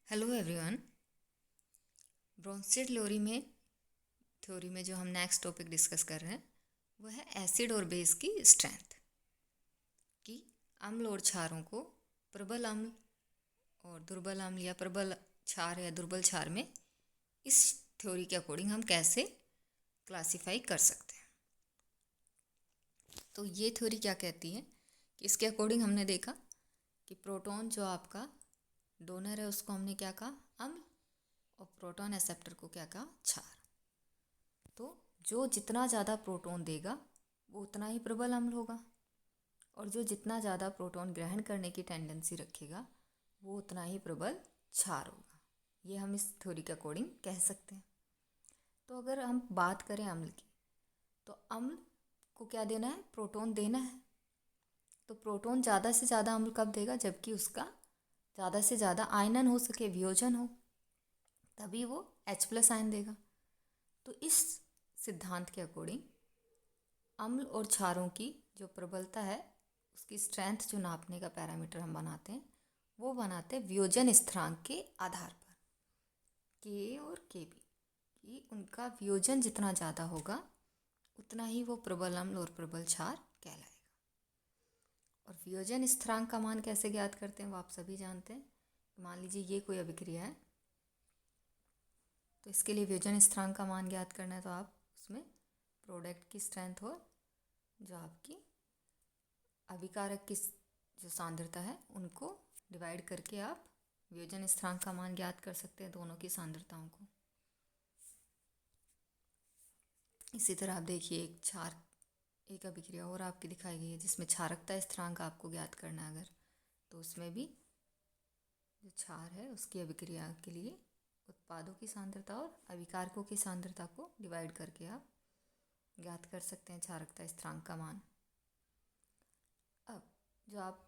Hello everyone. Bronsted theory में जो हम नेक्स्ट टॉपिक डिस्कस कर रहे हैं वह है एसिड और बेस की स्ट्रेंथ। कि अम्ल और क्षारों को प्रबल अम्ल और दुर्बल अम्ल या प्रबल क्षार या दुर्बल क्षार में इस थ्योरी के अकॉर्डिंग हम कैसे क्लासिफाई कर सकते हैं। तो ये थ्योरी क्या कहती है कि इसके अकॉर्डिंग हमने देखा कि प्रोटॉन जो आपका डोनर है उसको हमने क्या कहा, अम्ल, और प्रोटॉन एक्सेप्टर को क्या कहा, क्षार। तो जो जितना ज़्यादा प्रोटॉन देगा वो उतना ही प्रबल अम्ल होगा, और जो जितना ज़्यादा प्रोटॉन ग्रहण करने की टेंडेंसी रखेगा वो उतना ही प्रबल क्षार होगा। ये हम इस थ्योरी के अकॉर्डिंग कह सकते हैं। तो अगर हम बात करें अम्ल की, तो अम्ल को क्या देना है, प्रोटॉन देना है। तो प्रोटॉन ज़्यादा से ज़्यादा अम्ल कब देगा, जबकि उसका ज़्यादा से ज़्यादा आयनन हो सके, वियोजन हो, तभी वो H+ आयन देगा। तो इस सिद्धांत के अकॉर्डिंग अम्ल और क्षारों की जो प्रबलता है उसकी स्ट्रेंथ जो नापने का पैरामीटर हम बनाते हैं वो बनाते हैं वियोजन स्थिरांक के आधार पर, के और के बी, कि उनका वियोजन जितना ज़्यादा होगा उतना ही वो प्रबल अम्ल और प्रबल क्षार कहलाएगा। और वियोजन स्थिरांक का मान कैसे ज्ञात करते हैं वो आप सभी जानते हैं। मान लीजिए ये कोई अभिक्रिया है, तो इसके लिए वियोजन स्थिरांक का मान ज्ञात करना है, तो आप उसमें प्रोडक्ट की स्ट्रेंथ और जो आपकी अभिकारक की जो सांद्रता है उनको डिवाइड करके आप वियोजन स्थिरांक का मान ज्ञात कर सकते हैं, दोनों की सांद्रताओं को। इसी तरह आप देखिए एक अभिक्रिया और आपकी दिखाई गई है जिसमें क्षारकता स्थिरांक आपको ज्ञात करना है अगर, तो उसमें भी जो क्षार है उसकी अभिक्रिया के लिए उत्पादों की सांद्रता और अभिकारकों की सांद्रता को डिवाइड करके आप ज्ञात कर सकते हैं क्षारकता स्थिरांक का मान। अब जो आप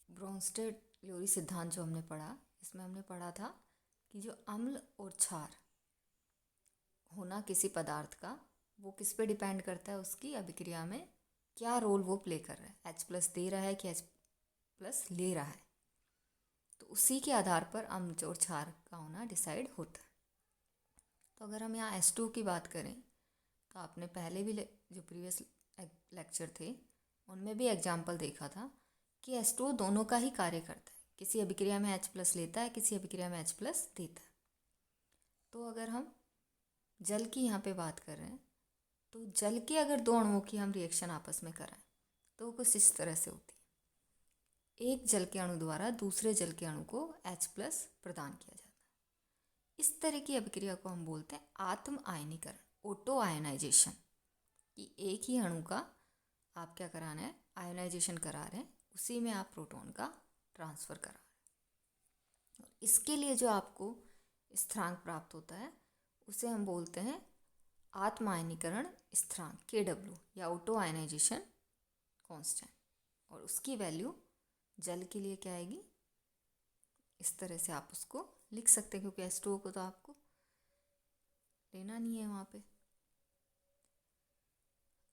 ब्रोंस्टेड लोरी सिद्धांत जो हमने पढ़ा, इसमें हमने पढ़ा था कि जो अम्ल और क्षार होना किसी पदार्थ का वो किस पे डिपेंड करता है, उसकी अभिक्रिया में क्या रोल वो प्ले कर रहा है, H+ दे रहा है कि H+ ले रहा है। तो उसी के आधार पर अम्ल और क्षार का होना डिसाइड होता है। तो अगर हम यहाँ H2 की बात करें, तो आपने पहले भी जो प्रीवियस लेक्चर थे उनमें भी एग्जाम्पल देखा था कि H2 दोनों का ही कार्य करता है, किसी अभिक्रिया में H+ लेता है, किसी अभिक्रिया में H+ देता है। तो अगर हम जल की यहाँ पे बात कर रहे हैं, तो जल के अगर दो अणुओं की हम रिएक्शन आपस में कराएं तो वो कुछ इस तरह से होती है। एक जल के अणु द्वारा दूसरे जल के अणु को H+ प्रदान किया जाता है। इस तरह की अभिक्रिया को हम बोलते हैं आत्म आयनीकरण, ऑटो आयनाइजेशन। कि एक ही अणु का आप क्या कराना है, आयनाइजेशन करा रहे हैं, उसी में आप प्रोटॉन का ट्रांसफ़र करा रहे हैं। इसके लिए जो आपको स्थिरांक प्राप्त होता है उसे हम बोलते हैं आत्म आयनीकरण स्थिरांक, KW, या ऑटो आयनाइजेशन कांस्टेंट। और उसकी वैल्यू जल के लिए क्या आएगी, इस तरह से आप उसको लिख सकते हैं, क्योंकि H2O को तो आपको लेना नहीं है वहाँ पे।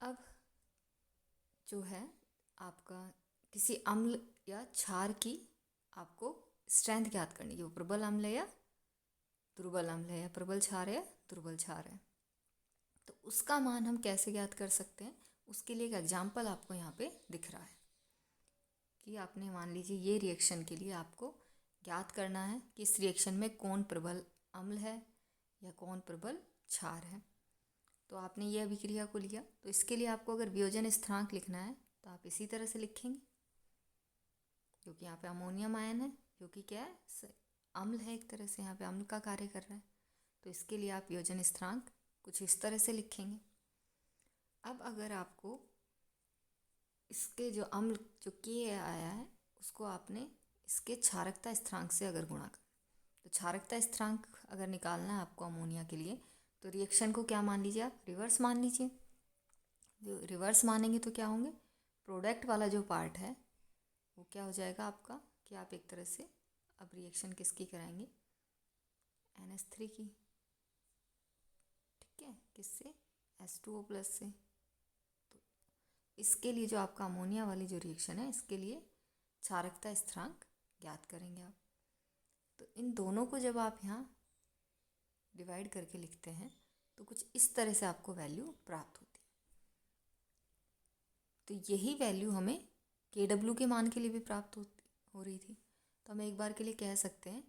अब जो है आपका किसी अम्ल या क्षार की आपको स्ट्रेंथ ज्ञात करनी है, वो प्रबल अम्ल है या दुर्बल अम्ल है, या प्रबल क्षार है या दुर्बल क्षार है। तो उसका मान हम कैसे ज्ञात कर सकते हैं, उसके लिए एक एग्जाम्पल आपको यहाँ पे दिख रहा है कि आपने मान लीजिए ये रिएक्शन के लिए आपको ज्ञात करना है कि इस रिएक्शन में कौन प्रबल अम्ल है या कौन प्रबल क्षार है। तो आपने ये अभिक्रिया को लिया, तो इसके लिए आपको अगर वियोजन स्थिरांक लिखना है तो आप इसी तरह से लिखेंगे, क्योंकि यहाँ पे अमोनियम आयन है जो कि क्या है, अम्ल है, एक तरह से यहाँ पे अम्ल का कार्य कर रहा है। तो इसके लिए आप वियोजन स्थिरांक कुछ इस तरह से लिखेंगे। अब अगर आपको इसके जो अम्ल जो के आया है उसको आपने इसके क्षारकता स्थिरांक से अगर गुणा कर, तो क्षारकता स्थिरांक अगर निकालना है आपको अमोनिया के लिए, तो रिएक्शन को क्या मान लीजिए, आप रिवर्स मान लीजिए। जो रिवर्स मानेंगे तो क्या होंगे, प्रोडक्ट वाला जो पार्ट है वो क्या हो जाएगा आपका, कि आप एक तरह से अब रिएक्शन किसकी कराएंगे, NH3 की, ठीक है, किससे, H2O+ से। तो इसके लिए जो आपका अमोनिया वाली जो रिएक्शन है इसके लिए क्षारकता स्थिरांक ज्ञात करेंगे आप। तो इन दोनों को जब आप यहाँ डिवाइड करके लिखते हैं तो कुछ इस तरह से आपको वैल्यू प्राप्त होती है। तो यही वैल्यू हमें KW के मान के लिए भी प्राप्त हो रही थी। तो हम एक बार के लिए कह सकते हैं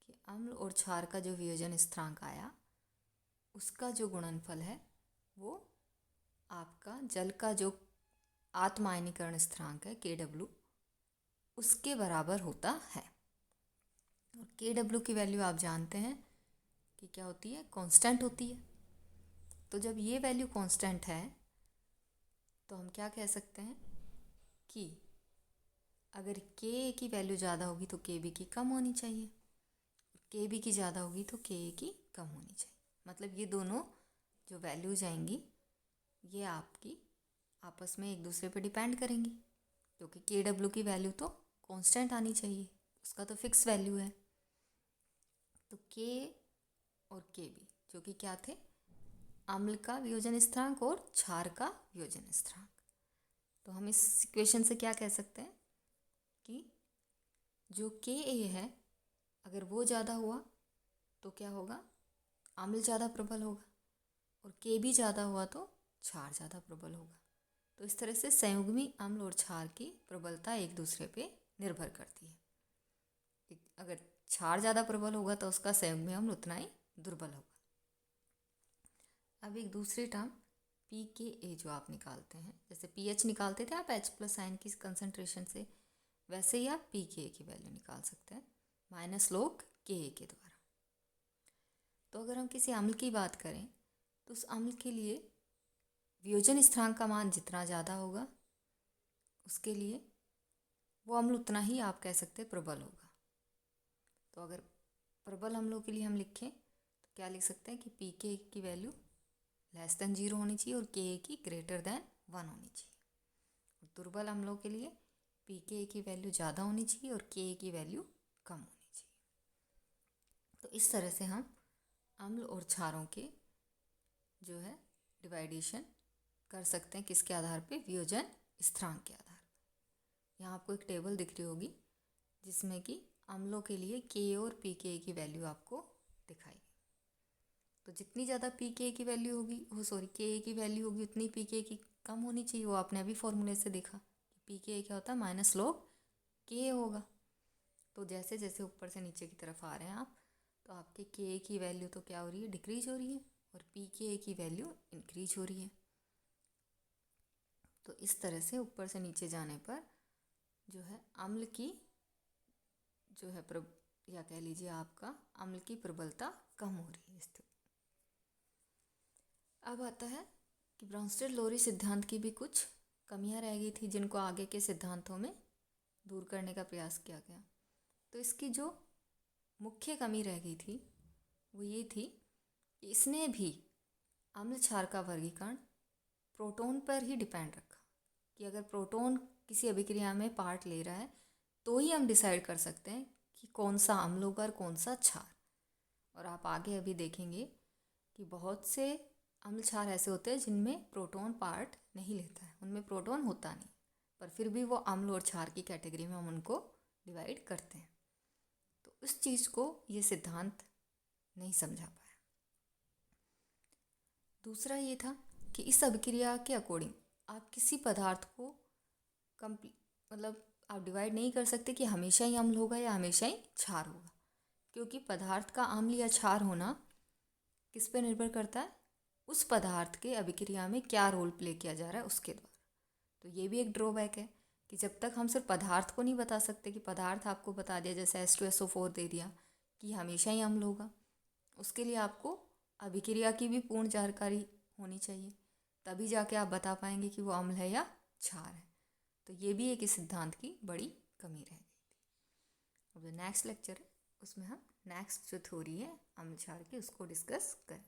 कि अम्ल और क्षार का जो वियोजन स्थिरांक आया उसका जो गुणनफल है वो आपका जल का जो आत्म आयनीकरण स्थिरांक है KW उसके बराबर होता है। और KW की वैल्यू आप जानते हैं कि क्या होती है, कांस्टेंट होती है। तो जब ये वैल्यू कांस्टेंट है तो हम क्या कह सकते हैं कि अगर Ka की वैल्यू ज़्यादा होगी तो Kb की कम होनी चाहिए, Kb की ज़्यादा होगी तो Ka की कम होनी चाहिए। मतलब ये दोनों जो वैल्यूज आएंगी ये आपकी आपस में एक दूसरे पे डिपेंड करेंगी, क्योंकि KW की वैल्यू तो कांस्टेंट आनी चाहिए, उसका तो फिक्स वैल्यू है। तो K और Kb जो कि क्या थे, अम्ल का वियोजन स्थिरांक और क्षार का वियोजन स्थिरांक। तो हम इस इक्वेशन से क्या कह सकते हैं कि जो Ka है अगर वो ज़्यादा हुआ तो क्या होगा, अम्ल ज़्यादा प्रबल होगा, और Kb ज़्यादा हुआ तो क्षार ज़्यादा प्रबल होगा। तो इस तरह से संयुग्मी अम्ल और क्षार की प्रबलता एक दूसरे पे निर्भर करती है। अगर क्षार ज़्यादा प्रबल होगा तो उसका संयुग्मी अम्ल उतना ही दुर्बल होगा। अब एक दूसरी टर्म pKa जो आप निकालते हैं, जैसे pH निकालते थे आप H+ आयन की कंसंट्रेशन से, वैसे ही आप pKa की वैल्यू निकाल सकते हैं -log Ka के द्वारा। तो अगर हम किसी अम्ल की बात करें तो उस अम्ल के लिए वियोजन स्थिरांक का मान जितना ज़्यादा होगा उसके लिए वो अम्ल उतना ही आप कह सकते हैं प्रबल होगा। तो अगर प्रबल अम्लों के लिए हम लिखें तो क्या लिख सकते हैं कि pKa की वैल्यू <0 होनी चाहिए और Ka की greater than 1 होनी चाहिए। और दुर्बल अम्लों के लिए pKa की वैल्यू ज़्यादा होनी चाहिए और Ka की वैल्यू कम होनी चाहिए। तो इस तरह से हम अम्ल और क्षारों के जो है डिवाइडेशन कर सकते हैं, किसके आधार पे, वियोजन स्थिरांक के आधार पे। यहाँ आपको एक टेबल दिख रही होगी जिसमें कि अम्लों के लिए Ka और pKa की वैल्यू आपको दिखाई। तो जितनी ज़्यादा pKa की वैल्यू होगी Ka की वैल्यू होगी उतनी pKa की कम होनी चाहिए। वो आपने अभी फॉर्मूले से देखा कि pKa क्या होता है, -log Ka होगा। तो जैसे जैसे ऊपर से नीचे की तरफ आ रहे हैं आप, तो आपके Ka की वैल्यू तो क्या हो रही है, डिक्रीज हो रही है, और pKa की वैल्यू इंक्रीज हो रही है। तो इस तरह से ऊपर से नीचे जाने पर जो है अम्ल की जो है या कह लीजिए आपका अम्ल की प्रबलता कम हो रही है इस स्थिति। अब आता है कि ब्राउनस्टेड-लोरी सिद्धांत की भी कुछ कमियां रह गई थी जिनको आगे के सिद्धांतों में दूर करने का प्रयास किया गया। तो इसकी जो मुख्य कमी रह गई थी वो ये थी कि इसने भी अम्ल क्षार का वर्गीकरण प्रोटॉन पर ही डिपेंड रखा, कि अगर प्रोटॉन किसी अभिक्रिया में पार्ट ले रहा है तो ही हम डिसाइड कर सकते हैं कि कौन सा अम्ल होगा और कौन सा क्षार। और आप आगे अभी देखेंगे कि बहुत से अम्ल क्षार ऐसे होते हैं जिनमें प्रोटॉन पार्ट नहीं लेता है, उनमें प्रोटॉन होता नहीं, पर फिर भी वो अम्ल और क्षार की कैटेगरी में हम उनको डिवाइड करते हैं। तो उस चीज़ को ये सिद्धांत नहीं समझा पाया। दूसरा ये था कि इस अभिक्रिया के अकॉर्डिंग आप किसी पदार्थ को मतलब आप डिवाइड नहीं कर सकते कि हमेशा ही अम्ल होगा या हमेशा ही क्षार होगा, क्योंकि पदार्थ का अम्ल या क्षार होना किस पे निर्भर करता है, उस पदार्थ के अभिक्रिया में क्या रोल प्ले किया जा रहा है उसके द्वारा। तो ये भी एक ड्रॉबैक है कि जब तक हम सिर्फ पदार्थ को नहीं बता सकते, कि पदार्थ आपको बता दिया जैसे H2SO4 दे दिया कि हमेशा ही अम्ल होगा, उसके लिए आपको अभिक्रिया की भी पूर्ण जानकारी होनी चाहिए, तभी जाके आप बता पाएंगे कि वो अम्ल है या क्षार है। तो ये भी एक इस सिद्धांत की बड़ी कमी रह गई थी। अब जो नेक्स्ट लेक्चर है उसमें हम नेक्स्ट जो थ्योरी है अम्ल क्षार की उसको डिस्कस करें।